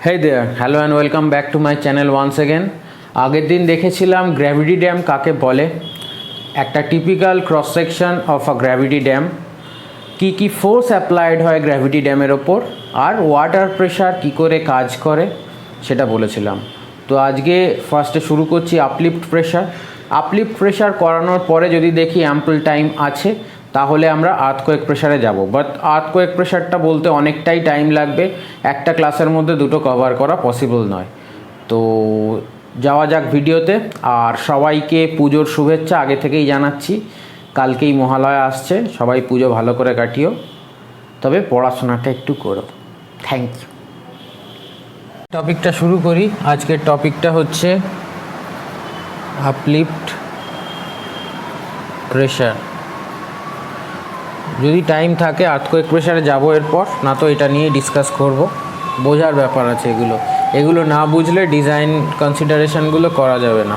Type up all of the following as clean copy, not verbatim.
Hey there, hello and welcome back to my channel once again. আগের দিন দেখেছিলাম gravity dam কাকে বলে, একটা typical cross section of a gravity dam, কি ফোর্স অ্যাপ্লাইড হয় গ্র্যাভিটি ড্যামের ওপর, আর ওয়াটার প্রেশার কি করে কাজ করে সেটা বলেছিলাম। তো আজকে ফার্স্টে শুরু করছি আপলিফট প্রেশার। আপলিফট প্রেশার করানোর পরে যদি দেখি অ্যাম্পল টাইম আছে তাহলে আমরা আর্থকোয়েক প্রেশারে যাব, বাট আর্থকোয়েক প্রেশারটা বলতে অনেকটাই টাইম লাগবে, একটা ক্লাসের মধ্যে দুটো কভার করা পসিবল নয়। তো যাওয়া যাক ভিডিওতে। আর সবাইকে পুজোর শুভেচ্ছা আগে থেকেই জানাচ্ছি, কালকেই মহালয়া আসছে, সবাই পুজো ভালো করে কাটিও, তবে পড়াশোনাটা একটু করো। Thank you. টপিকটা শুরু করি। আজকের টপিকটা হচ্ছে আপলিফট প্রেশার। যদি টাইম থাকে আর্থকোয়েক প্রেশারে যাব এরপর, না তো এটা নিয়ে ডিসকাস করব। বোঝার ব্যাপার আছে এগুলো না বুঝলে ডিজাইন কনসিডারেশনগুলো করা যাবে না।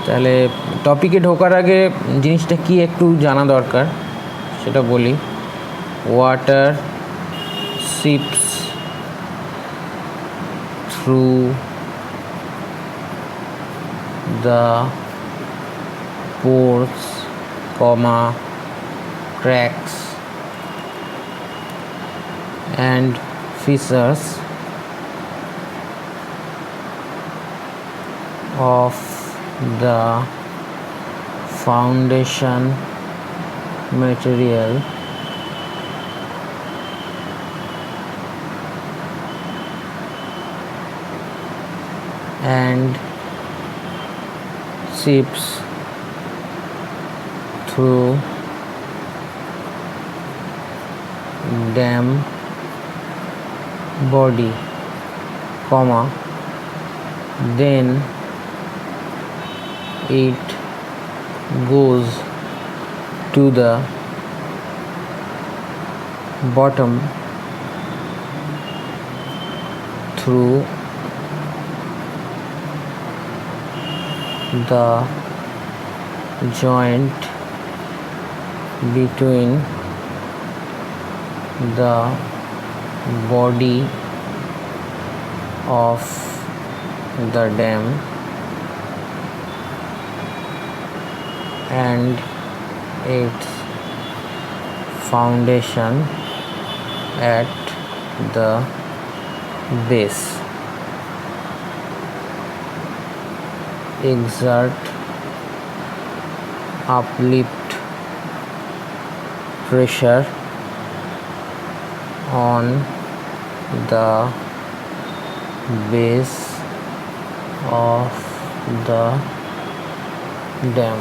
তাহলে টপিকে ঢোকার আগে জিনিসটা কি একটু জানা দরকার সেটা বলি। Water seeps through the pores, cracks and fissures of the foundation material and seeps through dam body, then it goes to the bottom through the joint between the body of the dam and its foundation at the base. Exert uplift pressure on the base of the dam.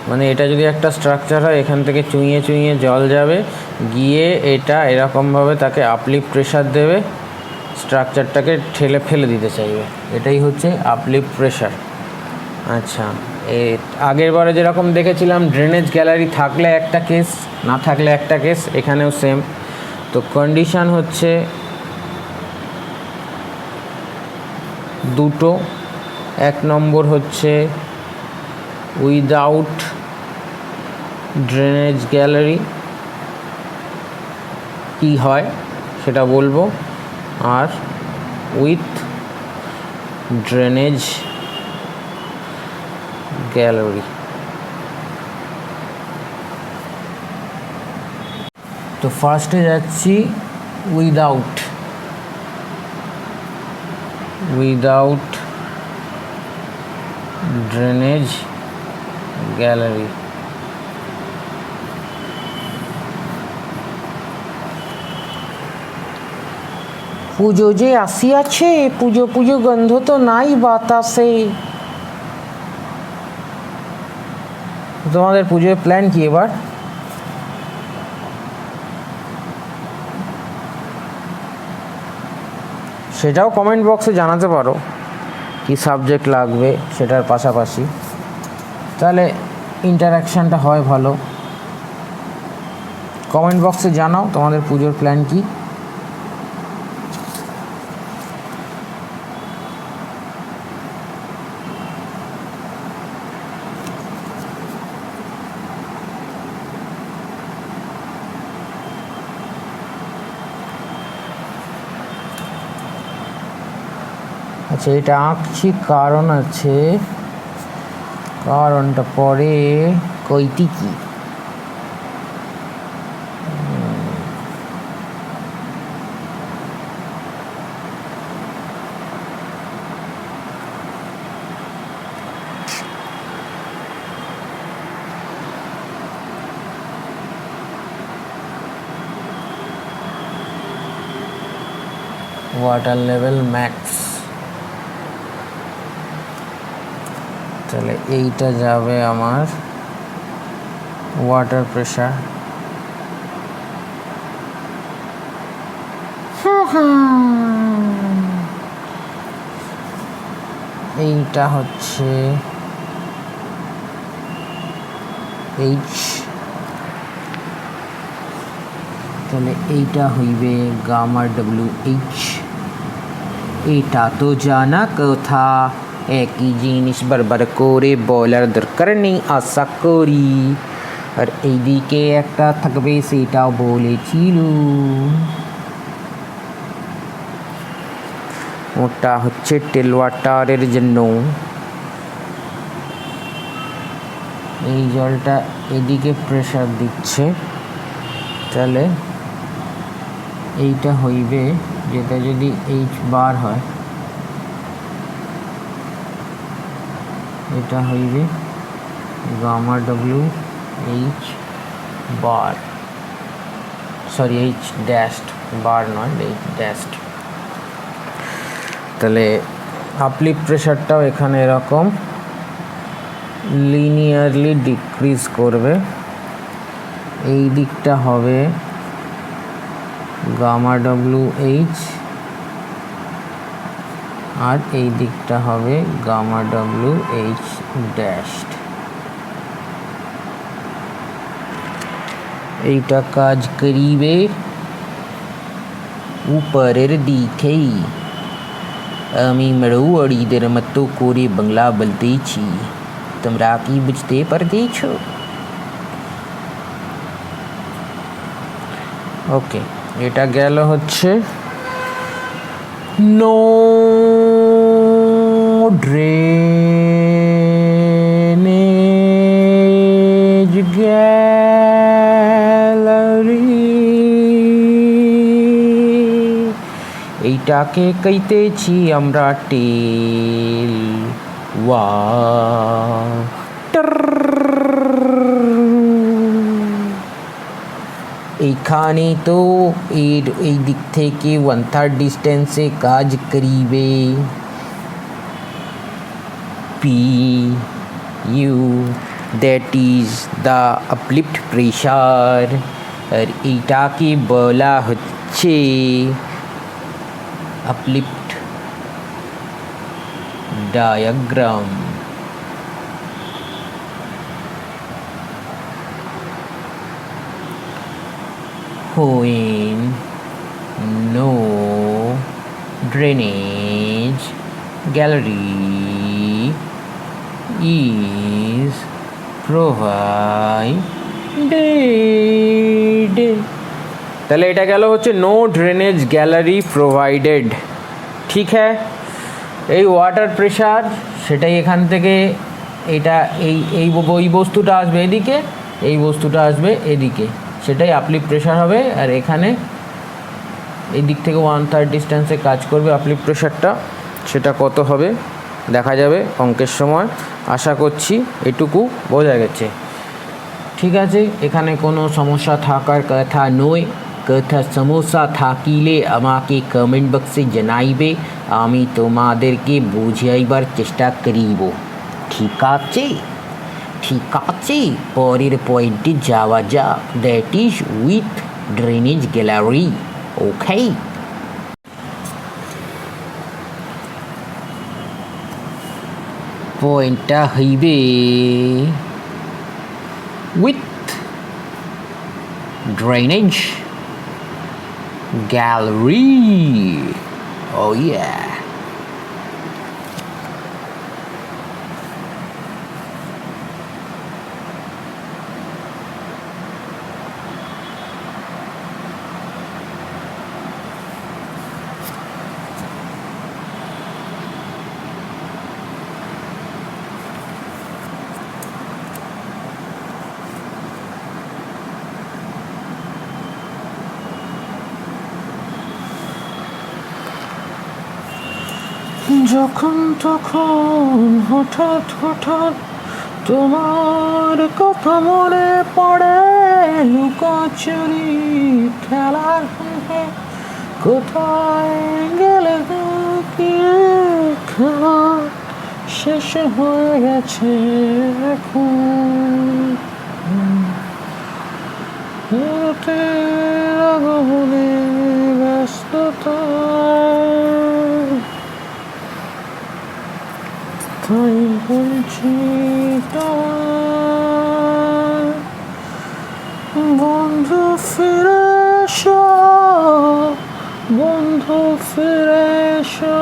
মানে এটা যদি একটা structure হয়, এখান থেকে চুইয়ে চুইয়ে জল যাবে, গিয়ে এটা এরকমভাবে তাকে আপলিফট প্রেশার দেবে, স্ট্রাকচারটাকে ঠেলে ফেলে দিতে চাইবে, এটাই হচ্ছে আপলিফট প্রেশার। আচ্ছা, আগের বারে যেরকম দেখেছিলাম ড্রেনেজ গ্যালারি থাকলে একটা কেস, না থাকলে একটা কেস, এখানেও সেম। তো কন্ডিশান হচ্ছে দুটো। এক নম্বর হচ্ছে উইদাউট ড্রেনেজ গ্যালারি কী হয় সেটা বলবো, আর উইথ ড্রেনেজ গ্যালারি। তো ফার্স্টে যাচ্ছি উইদাউট ড্রেনেজ গ্যালারি। পুজো যে আসিয়াছে, পুজো পুজো গন্ধ তো নাই বাতাসে। তোমাদের পুজোর প্ল্যান কি এবার? সেটাও কমেন্ট বক্সে জানাতে পারো, কি সাবজেক্ট লাগবে সেটার পাশাপাশি, তাহলে ইন্টারাকশানটা হয় ভালো। কমেন্ট বক্সে জানাও তোমাদের পুজোর প্ল্যান কি। আচ্ছা, এটা আঁকছি কারণ আছে, কারণটা পরে কইটি কি ওয়াটার লেভেল ম্যাক্স, তাহলে এইটা যাবে আমার ওয়াটার প্রেশার। এইটা হচ্ছে এইচ, তাহলে এইটা হইবে গামা ডব্লিউ এইচ। এটা তো জানা কথা, একই জিনিস বারবার করে বলার দরকার নেই আশা করি। আর এইদিকে একটা থাকবে, সেটাও বলেছিল। ওটা হচ্ছে টেল ওয়াটারের জন্য। এই জলটা এদিকে প্রেসার দিচ্ছে, তাহলে এইটা হইবে, যেটা যদি এইচ বার হয়, এটা হইবে গামা ডব্লিউ এইচ বার, সরি এইচ ড্যাশড, বার নয়, এইচ ড্যাশড। তাহলে আপলিফ্ট প্রেশারটাও এখানে এরকম লিনিয়ারলি ডিক্রিজ করবে। এই দিকটা হবে গামা ডব্লিউ এইচ, আর এই দিকটা হবে গামা ডব্লিউ এইচ ড্যাশড। এইটা কাজ করিবে উপরের দিকেই। আমি মড়ুয়াড়িদের মতো করে বাংলা বলতেছি, তোমরা কি বুঝতে পারতেছ? ওকে, এটা গেল হচ্ছে নো ড্রেনেজ গ্যালারি। এইটাকে কইতেছি আমরা টেল ওয়াটার। এইখানে তো এই দিক থেকে 1/3 ডিস্টেন্সে কাজ করিবে P U, that is the uplift pressure. আর এইটাকে বলা হচ্ছে uplift diagram. When no drainage gallery is provided, তাহলে এটা গেল হচ্ছে নো ড্রেনেজ গ্যালারি প্রোভাইডেড। ঠিক হ্যাঁ, এই ওয়াটার প্রেশার সেটাই এখান থেকে, এটা এই বস্তুটা আসবে এদিকে, এই বস্তুটা আসবে এদিকে, সেটাই আপলিফ্ট প্রেশার হবে। আর এখানে এই দিক থেকে 1/3 ডিস্টেন্সে কাজ করবে আপলিফ্ট প্রেশারটা। সেটা কত হবে দেখা যাবে অঙ্কের সময়। আশা করছি এটুকু বোঝা গেছে। ঠিক আছে, এখানে কোনো সমস্যা থাকার কথা নয়। কথা সমস্যা থাকিলে আমাকে কমেন্ট বক্সে জানাইবে, আমি তোমাদেরকে বুঝাইবার চেষ্টা করিব। ঠিক আছে, ঠিক আছে, পরের পয়েন্টে যাওয়া যাক, that is with drainage gallery. Okay, পয়েন্টটা হইবে with drainage gallery. Oh yeah, যখন তখন হঠাৎ হঠাৎ তোমার কথা মনে পড়ে, লুকোচুরি খেলার ফাঁকে কোথায় গেলে লুকিয়ে, খেলা শেষ হয়ে গেছে এখন, আগমনে ব্যস্ততা তাই বলছি বন্ধু ফিরে এসো, বন্ধু ফিরে এসো,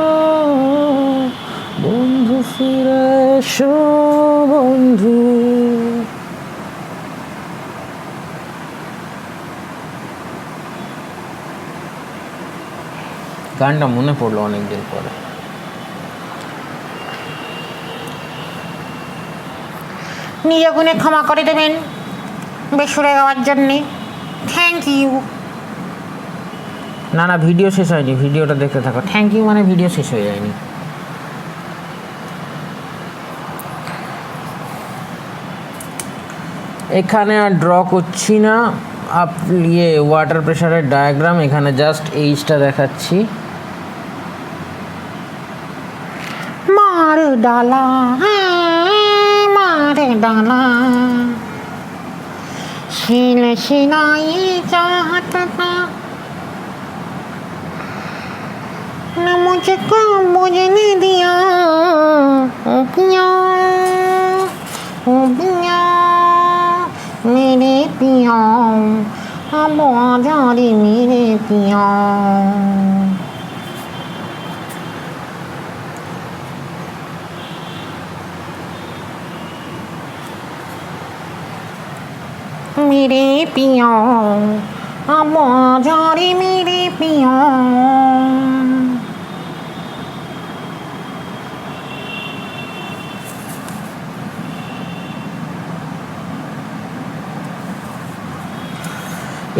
বন্ধু ফিরে এসো বন্ধু। গানটা মনে পড়লো অনেকদিন পরে। নিজ গুণে ক্ষমা করে দেবেন বেসুরে গাওয়ার জন্যে, থ্যাংক ইউ। না না, ভিডিও শেষ হয়নি, ভিডিওটা দেখতে থাকো। থ্যাংক ইউ মানে ভিডিও শেষ হয়ে যায়নি। এখানে আর ড্র করছি না, ওয়াটার প্রেশারের ডায়াগ্রাম, এখানে জাস্ট এইচটা দেখাচ্ছি। মার ডালা মার डाला शील शिनाई चाहता था, न मुझको बुझने दिया, ओ पिया ओ पिया मेरे पिया, अब आजा रे मेरे पिया। मेरे पिया अब आजा रे मेरे पिया।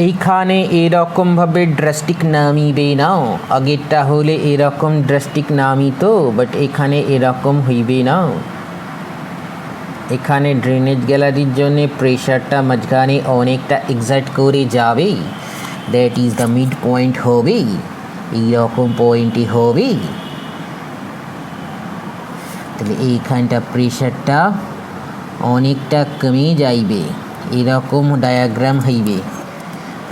এইখানে এরকম ভাবে ড্রাস্টিক নামিবে না, আগেরটা হলে এরকম ড্রাস্টিক নামিতো, বাট এখানে এরকম হইবে না। এখানে ড্রেনেজ গ্যালারির জন্য প্রেশারটা মাঝখানে অনেকটা এক্সার্ট করে যাবে, that is the mid point হবে, এইরকম পয়েন্টই হবে। তাহলে এইখানটা প্রেশারটা অনেকটা কমে যাইবে, এরকম ডায়াগ্রাম হইবে,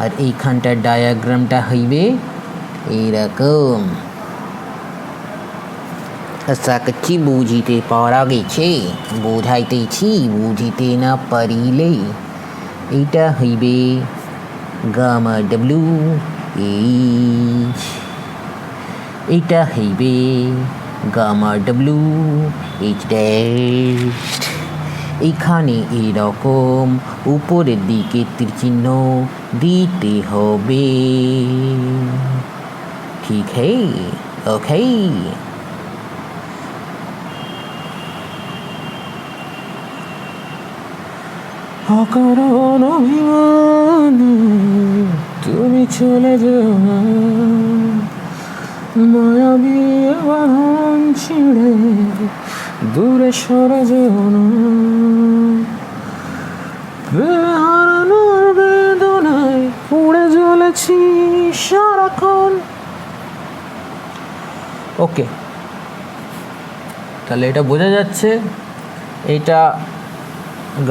আর এইখানটার ডায়াগ্রামটা হইবে এইরকম। আশা করছি বুঝিতে পারা গেছে, বোঝাইতেছি, বুঝিতে না পারিলে এইটা হইবে গামা ডব্লিউ এইচ, এইটা হইবে গামা ডব্লিউ এইচ ড্যাশ। এখানে এরকম উপরের দিকে তীরচিহ্ন দিতে হবে, ঠিক है? ওকে। অকারণ অভিমানে তুমি চলে যাও, মায়াবী বাঁধন ছিঁড়ে দূরে সরে যেও না, হারানোর বেদনায় পুড়ে জ্বলেছি সারাক্ষণ। ওকে, তাহলে এটা বোঝা যাচ্ছে এটা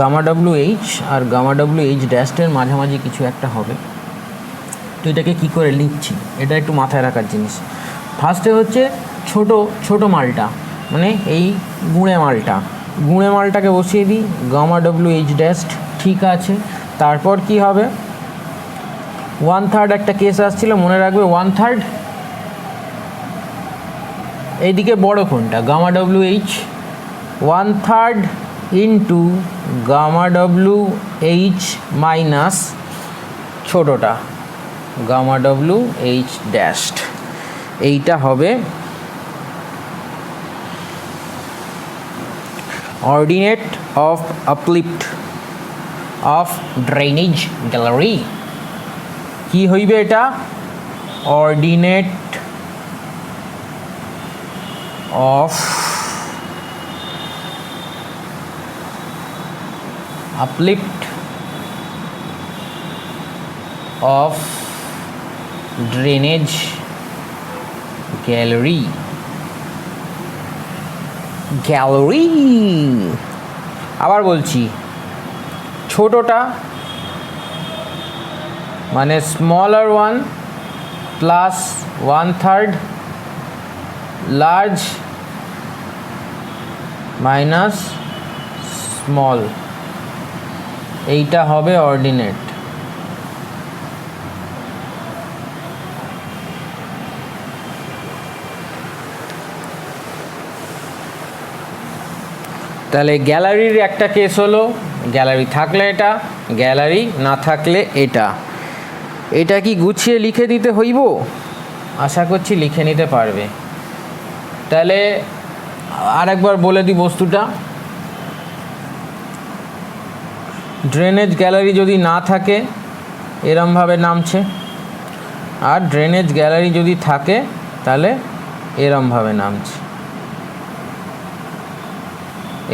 gamma W H R gamma W H ড্যাশের মাঝামাঝি কিছু একটা হবে। তো এটাকে কী করে লিখছি এটা একটু মাথায় রাখার জিনিস। ফার্স্টে হচ্ছে ছোট ছোট মালটা, মানে এই গুঁড়ে মালটাকে বসিয়ে দিই, গামা ডব্লিউ এইচ ড্যাশ, ঠিক আছে। তারপর কি হবে, 1/3 একটা কেস আসছিল, মনে রাখবে 1/3, এইদিকে বড় কোনটা gamma W H, 1/3 into gamma W H minus ছোটোটা গামা ডব্লিউ এইচ ড্যাশ, এইটা হবে ordinate of uplift of drainage gallery. কি হইবে এটা, ordinate of uplift of drainage gallery আবার বলছি ছোটটা মানে smaller one plus 1/3 large minus small, এইটা হবে অর্ডিনেট। তাহলে গ্যালারির একটা কেস হলো, গ্যালারি থাকলে এটা, গ্যালারি না থাকলে এটা। এটা কি গুছিয়ে লিখে দিতে হইব? আশা করছি লিখে নিতে পারবে। তাহলে আরেকবার বলে দিই বস্তুটা, ড্রেনেজ গ্যালারি যদি না থাকে এরমভাবে নামছে, আর ড্রেনেজ গ্যালারি যদি থাকে তাহলে এরমভাবে নামছে।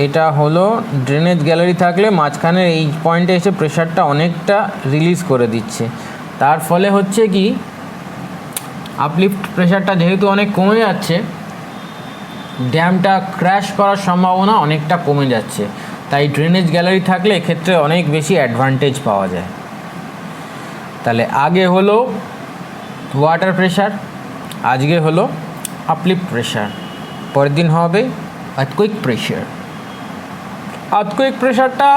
এটা হলো ড্রেনেজ গ্যালারি থাকলে মাঝখানে এই পয়েন্টে এসে প্রেশারটা অনেকটা রিলিজ করে দিচ্ছে, তার ফলে হচ্ছে কি আপলিফট প্রেশারটা যেহেতু অনেক কমে যাচ্ছে, ড্যামটা ক্র্যাশ করার সম্ভাবনা অনেকটা কমে যাচ্ছে। তাই ড্রেনেজ গ্যালারি থাকলে এক্ষেত্রে অনেক বেশি অ্যাডভান্টেজ পাওয়া যায়। তাহলে আগে হলো ওয়াটার প্রেশার, আজকে হলো আপলিফট প্রেশার, পরের দিন হবে আর্থকুয়েক প্রেশার। আর্থকুয়েক প্রেশারটা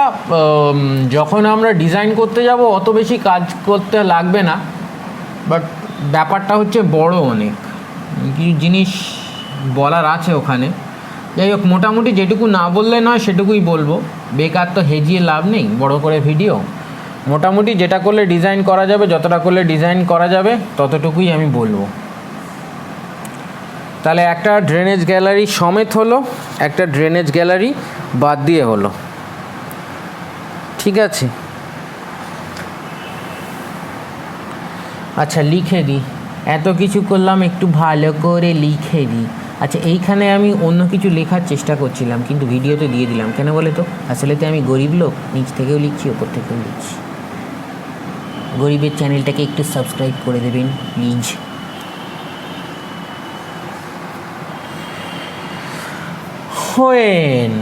যখন আমরা ডিজাইন করতে যাব অত বেশি কাজ করতে লাগবে না, বাট ব্যাপারটা হচ্ছে বড়, অনেক কিছু জিনিস বলার আছে ওখানে। যাই হোক, মোটামুটি যেটুকু না বললে নয় সেটুকুই বলবো, বেকার তো হেজিয়ে লাভ নেই বড় করে ভিডিও। মোটামুটি যেটা করলে ডিজাইন করা যাবে, যতটা করলে ডিজাইন করা যাবে ততটুকুই আমি বলবো। তাহলে একটা ড্রেনেজ গ্যালারি সমেত হলো, একটা ড্রেনেজ গ্যালারি বাদ দিয়ে হলো, ঠিক আছে। আচ্ছা লিখে দিই, এত কিছু করলাম একটু ভালো করে লিখে দিই। আচ্ছা এইখানে আমি অন্য কিছু লেখার চেষ্টা করছিলাম কিন্তু ভিডিওতে দিয়ে দিলাম, কেন বলে তো? আসলে তো আমি গরিব লোক, নিচ থেকেও লিখছি ওপর থেকেও লিখছি। গরিবের চ্যানেলটাকে একটু সাবস্ক্রাইব করে দেবেন প্লিজ। হোয়েন,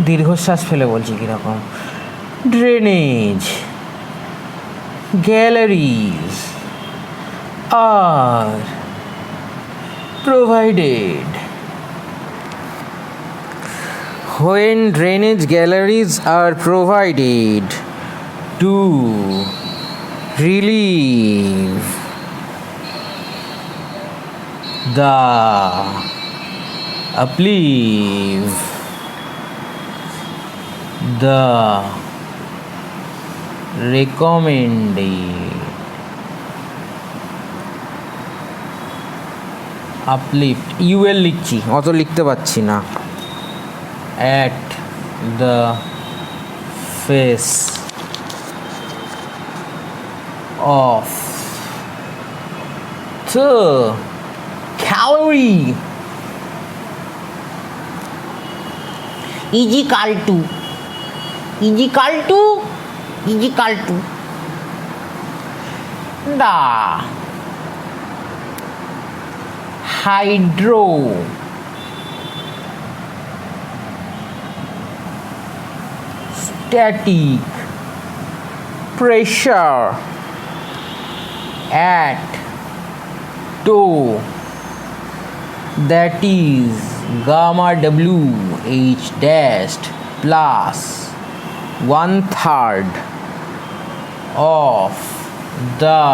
দীর্ঘশ্বাস ফেলে বলছি কীরকম, drainage galleries are provided when drainage galleries are provided to relieve the uplift the recommended uplift UL লিখছি, অত লিখতে পারছি না, at the face of the gallery equal to the hydrostatic pressure at toe, that is gamma W H dashed plus 1/3 of the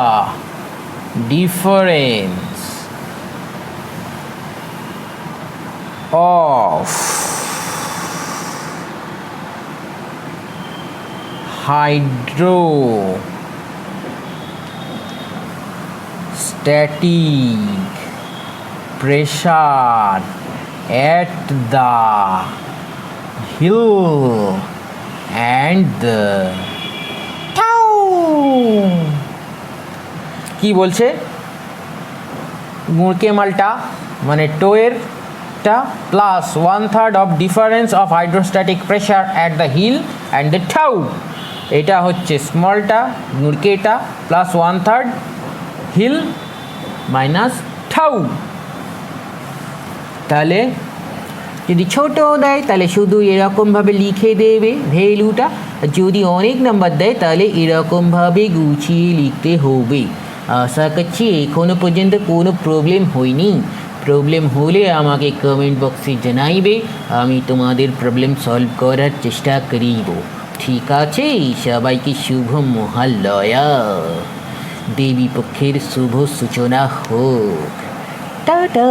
difference of hydrostatic pressure at the hill and the town। কি বলছে? মুরকে মালটা মানে টোয়ের একটা plus 1/3 of difference of hydrostatic pressure at the heel and the toe. এটা হচ্ছে স্মলটা কেটা plus 1/3 hill minus tau. তাহলে যদি ছোট দেয় তাহলে শুধু এরকমভাবে লিখে দেবে ভ্যালুটা, যদি অনেক নাম্বার দেয় তাহলে এরকমভাবে গুছিয়ে লিখতে হবে। আশা করছি এখনও পর্যন্ত কোনো প্রবলেম হয়নি। প্রবলেম হলে আমাকে কমেন্ট বক্সে জানাইবে, আমি তোমাদের প্রবলেম সলভ করার চেষ্টা করিব। ঠিক আছে, সবাইকে শুভ মহালয়া, দেবী পক্ষের শুভ সূচনা হোক। টাটা।